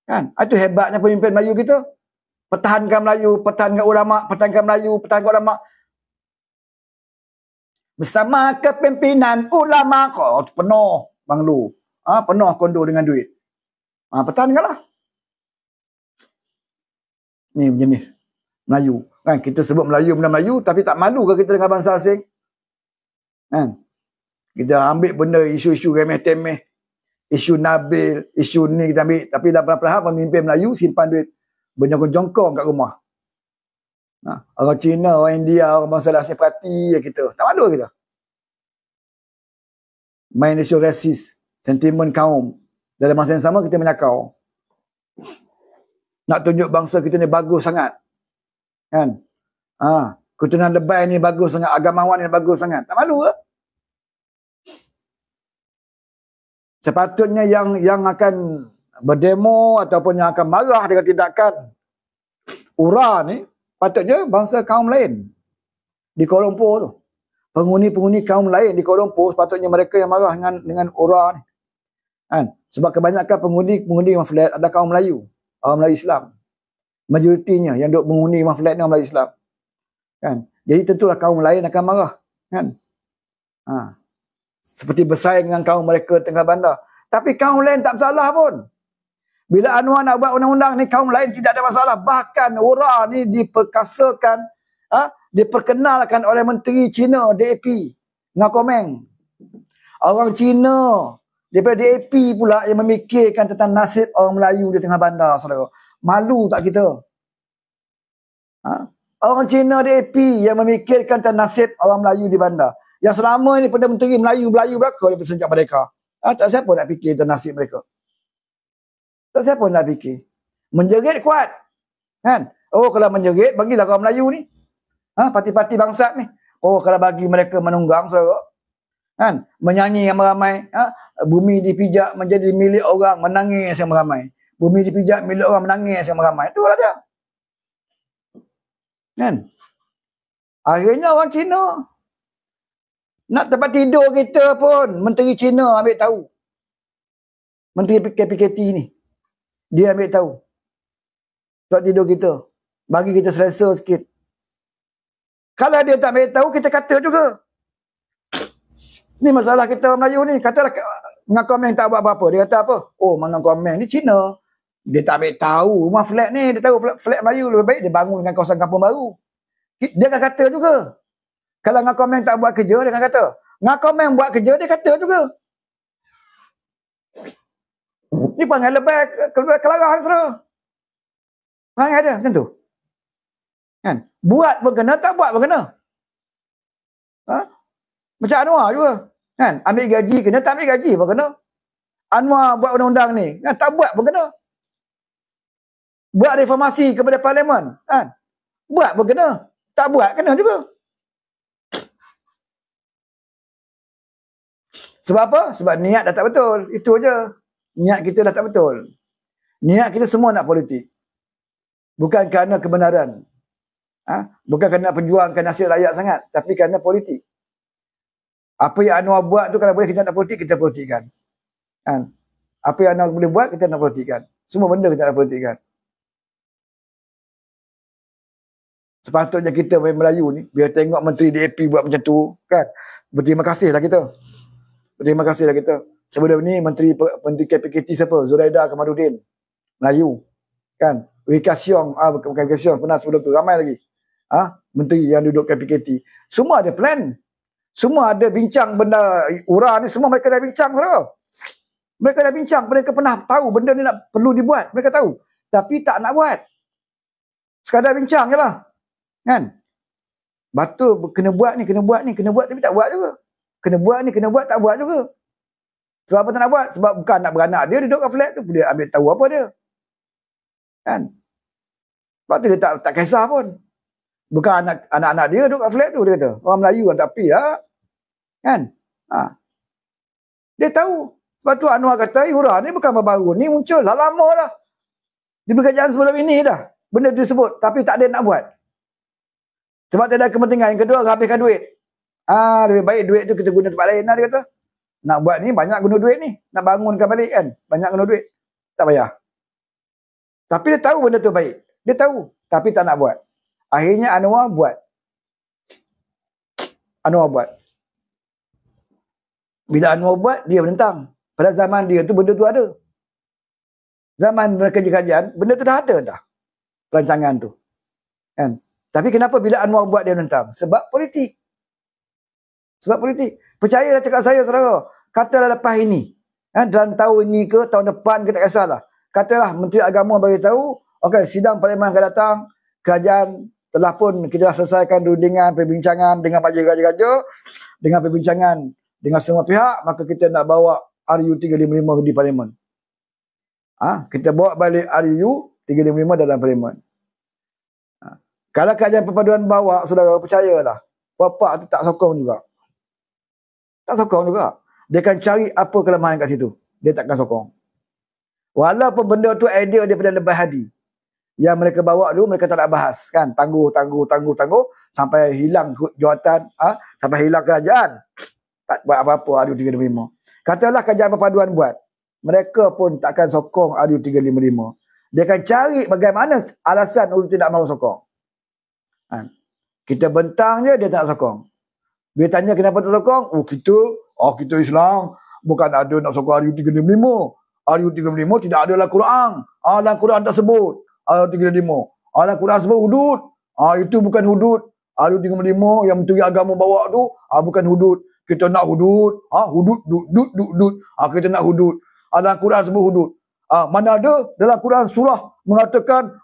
Kan? Itu hebatnya pemimpin Melayu kita. Pertahankan Melayu, pertahankan ulama, pertahankan Melayu, pertahankan ulama. Bersama kepimpinan ulama kau penuh Bang Lu. Penuh kondo dengan duit. Pertahankanlah. Ni jenis Melayu. Kan kita sebut Melayu benda Melayu tapi tak malu ke kita dengan bangsa asing? Kan? Kita ambil benda isu-isu remeh-temeh, isu Nabil, isu ni kita ambil, tapi dalam perlahan pemimpin Melayu simpan duit berjongkong-jongkong kat rumah. Orang Cina, orang India, orang bangsa asing parti kita. Tak malu kita. Main isu rasis, sentimen kaum. Dalam masa yang sama kita menyakau. Nak tunjuk bangsa kita ni bagus sangat. Kan? Keturunan lebay ni bagus sangat, agamawan ni bagus sangat. Tak malu ke? Sepatutnya yang akan berdemo ataupun yang akan marah dengan tindakan URA ni, patutnya bangsa kaum lain di Kuala Lumpur tu. Penghuni-penghuni kaum lain di Kuala Lumpur sepatutnya mereka yang marah dengan URA ni. Kan? Sebab kebanyakan penghuni rumah flat ada kaum Melayu, orang Melayu Islam. Majoritinya yang duk menghuni rumah flat ni orang Melayu Islam. Kan? Jadi tentulah kaum lain akan marah. Kan? Seperti bersaing dengan kaum mereka tengah bandar. Tapi kaum lain tak bersalah pun. Bila Anwar nak buat undang-undang ni, kaum lain tidak ada masalah. Bahkan URA ni diperkasakan, diperkenalkan oleh Menteri Cina, DAP, Ngakomeng. Orang Cina daripada DAP pula yang memikirkan tentang nasib orang Melayu di tengah bandar, saudara. Malu tak kita? Orang Cina DAP yang memikirkan tentang nasib orang Melayu di bandar. Yang selama ni Perdana Menteri Melayu belaka daripada sejak mereka. Tak siapa nak fikir tentang nasib mereka. Tak siapa nak fikir. Menjerit kuat. Kan? Kalau menjerit, bagilah orang Melayu ni. Parti-parti bangsat ni. Kalau bagi mereka menunggang, saudara. Kan? Menyanyi yang ramai. Bumi dipijak menjadi milik orang, menangis yang ramai. Bumi dipijak milik orang, menangis yang ramai. Itulah dia. Kan? Akhirnya orang Cina nak tempat tidur kita pun Menteri Cina ambil tahu. Menteri KPKT ni. Dia ambil tahu. Tempat tidur kita. Bagi kita selesa sikit. Kalau dia tak ambil tahu, kita kata juga. Ni masalah kita orang Melayu ni. Katalah Ngakomeng tak buat apa-apa. Dia kata apa? Ngakomeng ni Cina. Dia tak ambil tahu rumah flat ni. Dia tahu flat Melayu lebih baik dia bangun dengan kawasan kampung baru. Dia akan kata juga. Kalau Ngakomeng tak buat kerja, dia akan kata. Ngakomeng buat kerja, dia kata juga. Ni panggil lebih kelarah, saudara. Panggil ada, macam tu. Kan? Buat pun kena, tak buat pun kena. Macam Anwar juga. Kan? Ambil gaji kena, tak ambil gaji pun kena. Anwar buat undang-undang ni, kan? Tak buat pun kena. Buat reformasi kepada parlimen, kan? Buat pun kena. Tak buat kena juga. Sebab apa? Sebab niat dah tak betul. Itu aja. Niat kita dah tak betul. Niat kita semua nak politik. Bukan kerana kebenaran. Bukan kerana perjuangkan nasib rakyat sangat. Tapi kerana politik. Apa yang Anwar buat tu kalau boleh kita nak politik, kita politikkan. Kan? Apa yang Anwar boleh buat, kita nak politikkan. Semua benda kita nak politikkan. Sepatutnya kita Melayu ni, bila tengok Menteri DAP buat macam tu, kan? Berterima kasihlah kita. Terima kasihlah kita. Sebelum ni Menteri KPKT siapa? Zuraida Kamarudin. Melayu. Kan? Rika Siong. Bukan Rika Siong. Pernah sebelum tu. Ramai lagi. Menteri yang duduk KPKT. Semua ada plan. Semua ada bincang benda URA ni. Semua mereka dah bincang. Saudara. Mereka dah bincang. Mereka pernah tahu benda ni perlu dibuat. Mereka tahu. Tapi tak nak buat. Sekadar bincang je lah. Kan? Betul. Kena buat ni. Kena buat ni. Kena buat tapi tak buat juga. Kena buat ni, kena buat, tak buat juga. Sebab apa tak nak buat? Sebab bukan anak beranak dia duduk kat flat tu. Dia ambil tahu apa dia. Kan? Sebab tu dia tak kisah pun. Bukan anak-anak dia duduk kat flat tu, dia kata. Orang Melayu kan tapi ya. Kan? Dia tahu. Sebab tu Anwar kata, URA ni bukan baru ni muncul. Dah lama dah. Di pekerjaan sebelum ini dah. Benda disebut. Tapi tak ada nak buat. Sebab tak ada kepentingan. Yang kedua, habiskan duit. Lebih baik duit tu kita guna tempat lain lah, dia kata. Nak buat ni banyak guna duit ni. Nak bangunkan balik kan. Banyak guna duit. Tak payah. Tapi dia tahu benda tu baik. Dia tahu. Tapi tak nak buat. Akhirnya Anwar buat. Bila Anwar buat, dia menentang. Pada zaman dia tu benda tu ada. Zaman mereka kerajaan, benda tu dah ada dah. Perancangan tu. Kan? Tapi kenapa bila Anwar buat dia menentang? Sebab politik. Percayalah cakap saya, saudara. Katalah lepas ini. Dalam tahun ini ke, tahun depan ke, tak kisahlah. Katalah Menteri Agama beritahu, okey, sidang Parlimen akan datang, kerajaan telah pun kita dah selesaikan rundingan, perbincangan dengan majlis raja-raja, dengan perbincangan dengan semua pihak, maka kita nak bawa RU 355 di Parlimen. Kita bawa balik RU 355 dalam Parlimen. Kalau kerajaan perpaduan bawa, saudara, percayalah, Bapak tu tak sokong juga. Dia akan cari apa kelemahan kat situ. Dia takkan sokong. Walaupun benda tu idea daripada Lebah Hadi. Yang mereka bawa dulu, mereka tak nak bahas. Kan? Tangguh. Sampai hilang jawatan. Sampai hilang kerajaan. Tak buat apa-apa RU 355. Katalah kerajaan perpaduan buat. Mereka pun takkan sokong RU 355. Dia akan cari bagaimana alasan untuk tidak mahu sokong. Kita bentang je, dia tak nak sokong. Dia tanya kenapa tak sokong? Kita Islam. Bukan ada nak sokong RU 355. RU 355 tidak ada dalam Quran. Dalam Quran tak sebut RU 355. Dalam Quran sebut hudud. Itu bukan hudud. RU 355 yang Menteri Agama bawa tu bukan hudud. Kita nak hudud. Hudud. Kita nak hudud. Dalam Quran sebut hudud. Mana ada dalam Quran surah mengatakan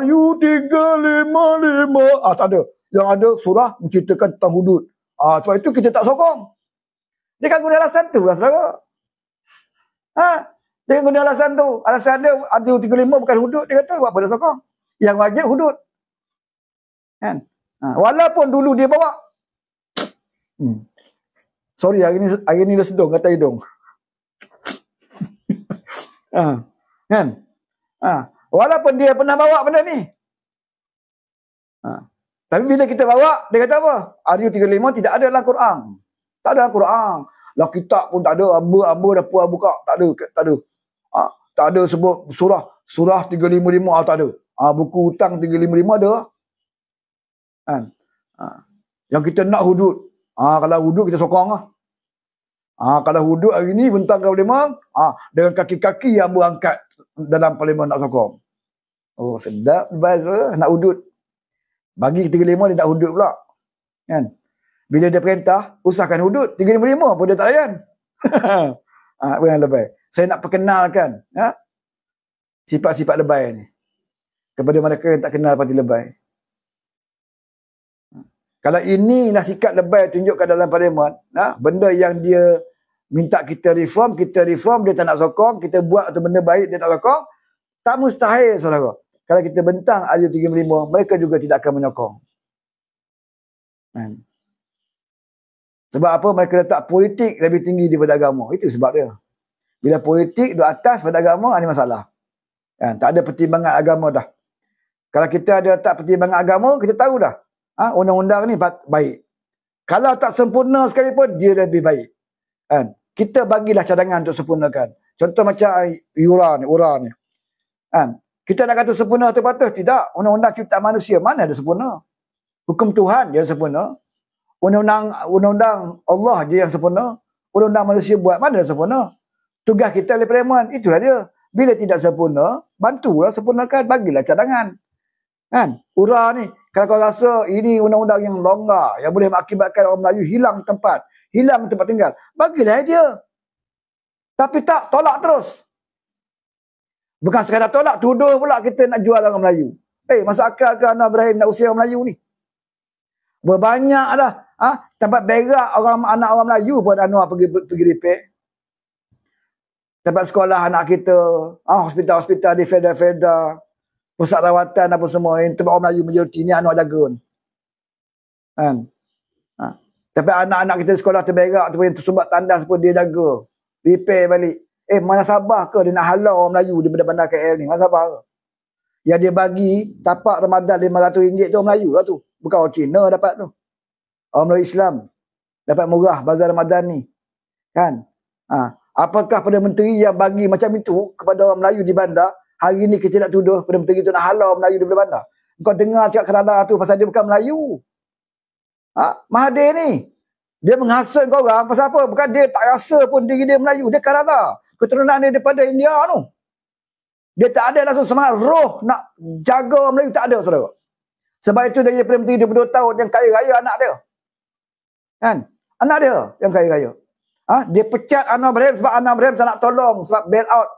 RU 355. Tak ada. Yang ada surah menceritakan tentang hudud. Sebab itu kita tak sokong. Dia kan guna alasan tu lah, saudara. Dia guna alasan tu. Alasan dia RU 35 bukan hudud. Dia kata buat apa dia sokong. Yang wajib hudud. Kan? Walaupun dulu dia bawa. Sorry, hari ni dia sedung kata hidung. Kan? Walaupun dia pernah bawa benda ni. Tapi bila kita bawa, dia kata apa? RU 35 tidak ada dalam Quran. Tak ada dalam Quran. Lah kitab pun tak ada. Amba dah puas buka. Tak ada. Tak ada sebut surah 355. Tak ada. Buku hutang 355 ada. Kan? Yang kita nak hudud. Kalau hudud kita sokong lah. Kalau hudud hari ni bentang ke Parlimen, dengan kaki-kaki yang berangkat dalam Parlimen nak sokong. Oh, sedap bebas nak hudud. Bagi 35 dia nak hudud pula. Kan? Bila dia perintah, usahkan hudud. 355 pun dia tak layan. Apa yang lebay? Saya nak perkenalkan sifat-sifat lebay ni kepada mereka yang tak kenal parti lebay. Kalau inilah sikap lebay tunjukkan dalam Parlimen, benda yang dia minta kita reform, dia tak nak sokong, kita buat tu benda baik, dia tak sokong, tak mustahil, saudara. Kalau kita bentang RU 355, mereka juga tidak akan menyokong. Sebab apa? Mereka letak politik lebih tinggi daripada agama. Itu sebab dia. Bila politik di atas pada agama, ada masalah. Tak ada pertimbangan agama dah. Kalau kita ada letak pertimbangan agama, kita tahu dah. Undang-undang ni baik. Kalau tak sempurna sekalipun, dia lebih baik. Kita bagilah cadangan untuk sempurnakan. Contoh macam URA ni. Kita nak kata sempurna terbatas? Tidak. Undang-undang ciptaan manusia, mana ada sempurna? Hukum Tuhan dia sempurna. Undang-undang Allah je yang sempurna. Undang-undang manusia buat, mana ada sempurna? Tugas kita oleh Parlimen, itulah dia. Bila tidak sempurna, bantulah sempurnakan, bagilah cadangan. URA ni, kalau kau rasa ini undang-undang yang longgar, yang boleh mengakibatkan orang Melayu hilang tempat tinggal, bagilah dia. Tapi tak, tolak terus. Bukan sekadar tolak, tuduh pula kita nak jual orang Melayu. Masuk akal ke Anwar Ibrahim nak usir orang Melayu ni? Berbanyak dah. Tempat berak anak orang Melayu pun Anwar pergi repair. Tempat sekolah anak kita, hospital-hospital di Feda, pusat rawatan apa semua, tempat orang Melayu majoriti ni Anwar jaga ni. Tapi anak-anak kita di sekolah terberak tu yang tersumbat tandas pun dia jaga. Repair balik. Mana Sabah ke dia nak halau orang Melayu daripada bandar KL ni? Mana Sabah ke? Yang dia bagi tapak Ramadan RM500 tu orang Melayu lah tu. Bukan orang Cina dapat tu. Orang Melayu Islam dapat murah bazar Ramadan ni. Kan? Apakah pada menteri yang bagi macam itu kepada orang Melayu di bandar, Hari ni kita nak tuduh Perdana Menteri tu nak halau Melayu daripada bandar. Kau dengar cakap Kelantan tu pasal dia bukan Melayu. Mahathir ni, dia menghasut kau orang pasal apa? Bukan dia tak rasa pun diri dia Melayu. Dia Kelantan. Keturunan dia daripada India tu. Dia tak ada langsung semangat roh nak jaga Melayu, tak ada, saudara. Sebab itu dia jadi Perdana Menteri 22 tahun yang kaya raya anak dia. Kan? Anak dia yang kaya raya. Dia pecat Anwar Ibrahim sebab Anwar Ibrahim tak nak tolong sebab bail out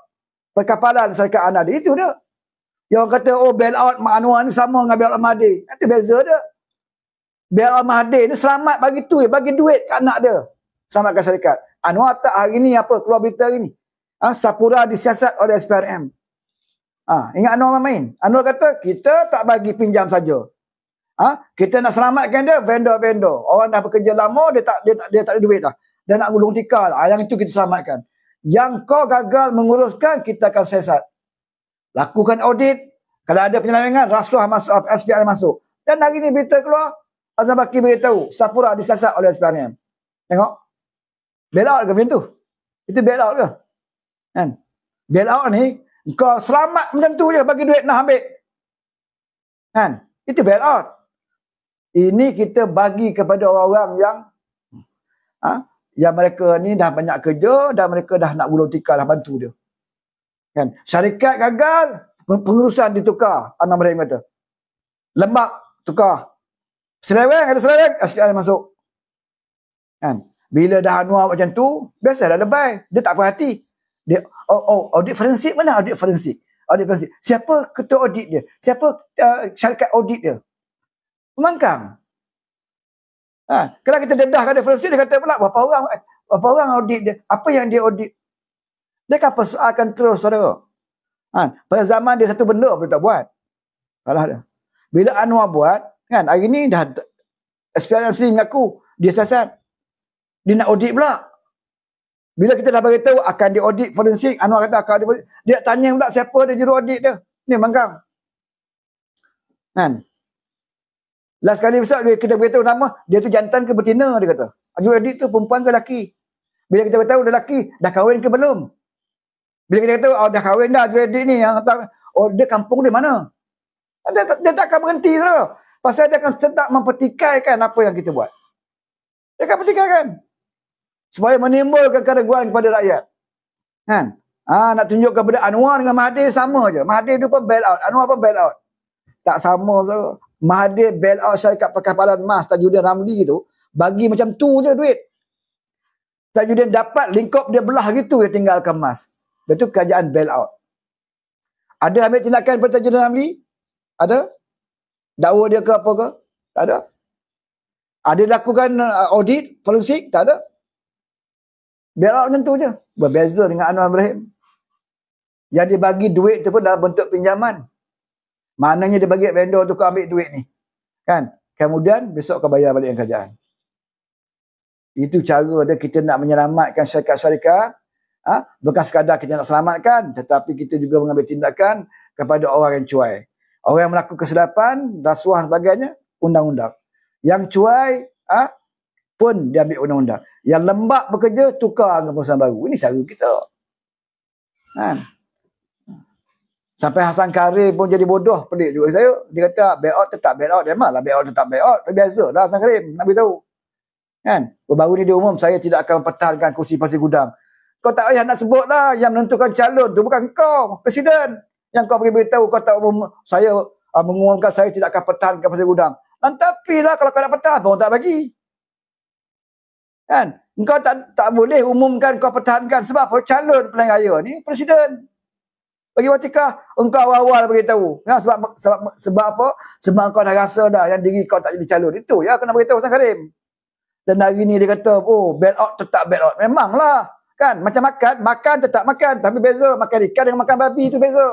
perkapalan syarikat anak dia. Itu dia. Yang orang kata, oh bail out Mak Anwar ni sama dengan bail out Mahathir. Itu beza dia. Bail out Mahathir ni selamat bagi tu, bagi duit ke anak dia. Selamatkan syarikat. Anwar tak hari ni apa, keluar berita hari ni. Sapura disiasat oleh SPRM. Ingat Anwar main. Anwar kata, kita tak bagi pinjam saja. Kita nak selamatkan dia, vendor-vendor. Orang dah bekerja lama, dia tak ada duit dah. Dia nak gulung tikar. Yang itu kita selamatkan. Yang kau gagal menguruskan, kita akan siasat. Lakukan audit. Kalau ada penyelewengan, rasuah masuk, SPRM masuk. Dan hari ni berita keluar, Azam Baki beritahu, Sapura disiasat oleh SPRM. Tengok. Bail out ke macam tu? Itu bail out ke? Kan? Bail out ni, kau selamat macam tu je, bagi duit nak ambil. Kan? Itu bail out. Ini kita bagi kepada orang-orang yang mereka ni dah banyak kerja dan mereka dah nak gulung tikar, dah bantu dia. Kan? Syarikat gagal, pengurusan ditukar. Anwar Ibrahim kata. Lembap, tukar. Seleweng, ada seleweng, SPRM masuk. Kan? Bila dah Anwar macam tu, biasa dah lebay. Dia tak perhati. Dia, audit forensik mana? Audit forensik. Audit forensik. Siapa ketua audit dia? Siapa syarikat audit dia? Pemangkang. Kalau kita dedahkan dia forensik, dia kata pula, berapa orang audit dia? Apa yang dia audit? Dia akan persoalkan terus, saudara. Pada zaman dia satu benda pun tak buat. Salah dia. Bila Anwar buat, kan, hari ni dah SPRM sendiri mengaku dia siasat. Dia nak audit pula. Bila kita dah beritahu akan dia audit forensik, Anwar kata akan dia tanya pula siapa dia juru audit dia. Ni Mangkang. Kan? Last kali besar kita beritahu nama, dia tu jantan ke betina, dia kata. Juru audit tu perempuan ke lelaki. Bila kita beritahu dia lelaki, dah kahwin ke belum? Bila kita kata, dah kahwin dah juru audit ni, dia kampung dia mana? Dia tak akan berhenti, saudara. Pasal dia akan tetap mempertikaikan apa yang kita buat. Dia akan pertikaikan. Supaya menimbulkan keraguan kepada rakyat. Kan? Nak tunjuk kepada Anwar dengan Mahathir sama je. Mahathir tu pun bail out. Anwar pun bail out. Tak sama, saudara. Mahathir bail out syarikat perkapalan emas Tajuddin Ramli tu, bagi macam tu je duit. Tajuddin dapat lingkup dia belah gitu, dia tinggalkan emas. Itu kerajaan bail out. Ada ambil tindakan pada Tajuddin Ramli? Ada? Dakwa dia ke apa ke? Tak ada. Ada lakukan audit forensik? Tak ada. Bail out macam tu je. Berbeza dengan Anwar Ibrahim. Yang dia bagi duit tu pun dalam bentuk pinjaman. Maknanya dia bagi vendor tu kau ambil duit ni. Kan? Kemudian besok kau bayar balik yang kerajaan. Itu cara dia kita nak menyelamatkan syarikat-syarikat. Bukan sekadar kita nak selamatkan, tetapi kita juga mengambil tindakan kepada orang yang cuai. Orang yang melakukan kesilapan, rasuah sebagainya, undang-undang. Yang cuai pun diambil undang-undang. Yang lembab bekerja, tukar dengan perusahaan baru. Ini cara kita. Kan? Sampai Hasan Karim pun jadi bodoh, pelik juga saya. Dia kata bail out tetap bail out. Memanglah bail out tetap bail out. Biasa lah Hasan Karim, nak beritahu. Kan? Baru ni dia umum, saya tidak akan mempertahankan kursi Pasir Gudang. Kau tak payah nak sebut lah, yang menentukan calon tu bukan kau, Presiden. Yang kau pergi beritahu, kau tak saya mengumumkan saya tidak akan pertahankan Pasir Gudang. Tapi lah kalau kau nak pertahan, orang tak bagi. Kan? Engkau tak boleh umumkan kau pertahankan. Sebab apa? Calon pilihan raya ni Presiden. Bagi watikah engkau awal beritahu. Sebab apa? Sebab kau dah rasa dah yang diri kau tak jadi calon. Itu ya kena beritahu Hasan Karim. Dan hari ni dia kata, bail out tetap bail out. Memanglah. Kan? Macam makan tetap makan. Tapi beza. Makan ikan dengan makan babi itu beza.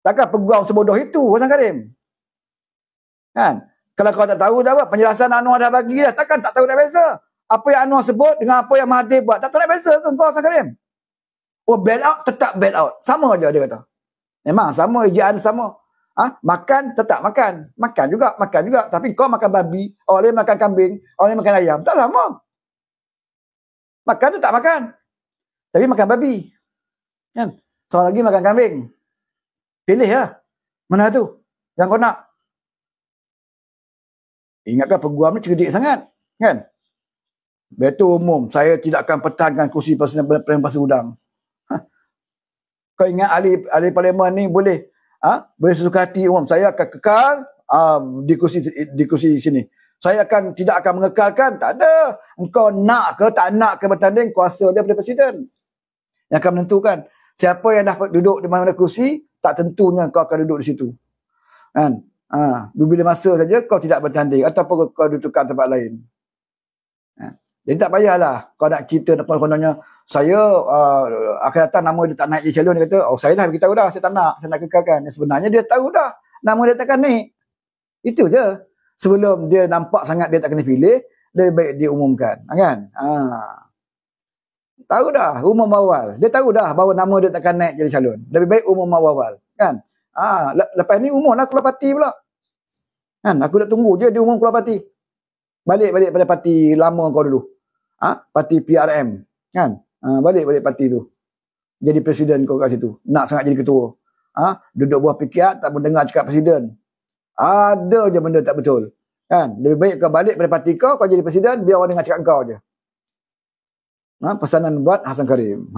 Takkan peguam sebodoh itu Hasan Karim. Kan? Kalau kau tak tahu dah apa, penjelasan Anwar dah bagi dah. Takkan tak tahu dah beza. Apa yang Anwar sebut dengan apa yang Mahathir buat. Tak tahu dah beza ke kau Hasan Karim? Bail out tetap bail out. Sama je dia kata. Memang sama, ejaan sama. Makan tetap makan. Makan juga. Tapi kau makan babi, orang lain makan kambing, orang lain makan ayam. Tak sama. Makan tetap makan. Tapi makan babi. Kan? Seorang lagi makan kambing. Pilih lah. Mana tu? Yang kau nak. Ingatkan peguam ni cerdik sangat. Kan? Betul umum. Saya tidak akan pertahankan kursi Pasir Udang. Kau ingat ahli parlimen ni boleh sesuka hati umum. Saya akan kekal di kursi sini. Saya tidak akan mengekalkan. Tak ada. Engkau nak ke tak nak ke bertanding, kuasa dia daripada presiden. Yang akan menentukan. Siapa yang dah duduk di mana kursi, tak tentunya kau akan duduk di situ. Kan? Bila masa saja kau tidak bertanding ataupun kau ditukar tempat lain. Jadi tak payahlah kau nak cerita kononnya saya akan datang nama dia tak naik jadi calon. Dia kata, oh saya dah beritahu dah, saya tak nak kekalkan. Sebenarnya dia tahu dah nama dia takkan naik. Itu je. Sebelum dia nampak sangat dia tak kena pilih, lebih baik dia umumkan. Kan? Tahu dah, umum awal. Dia tahu dah bahawa nama dia takkan naik jadi calon. Lebih baik umum awal. Kan? Lepas ni umumlah keluar parti pula. Kan? Aku nak tunggu je dia umum keluar parti. Balik pada parti lama kau dulu. Parti PRM. Kan? Balik parti tu. Jadi presiden kau kat situ. Nak sangat jadi ketua. Duduk buah pikiat, tak mendengar cakap presiden. Ada je benda tak betul. Kan? Lebih baik kau balik pada parti kau jadi presiden, biar orang dengar cakap kau je. Pesanan buat Hasan Karim.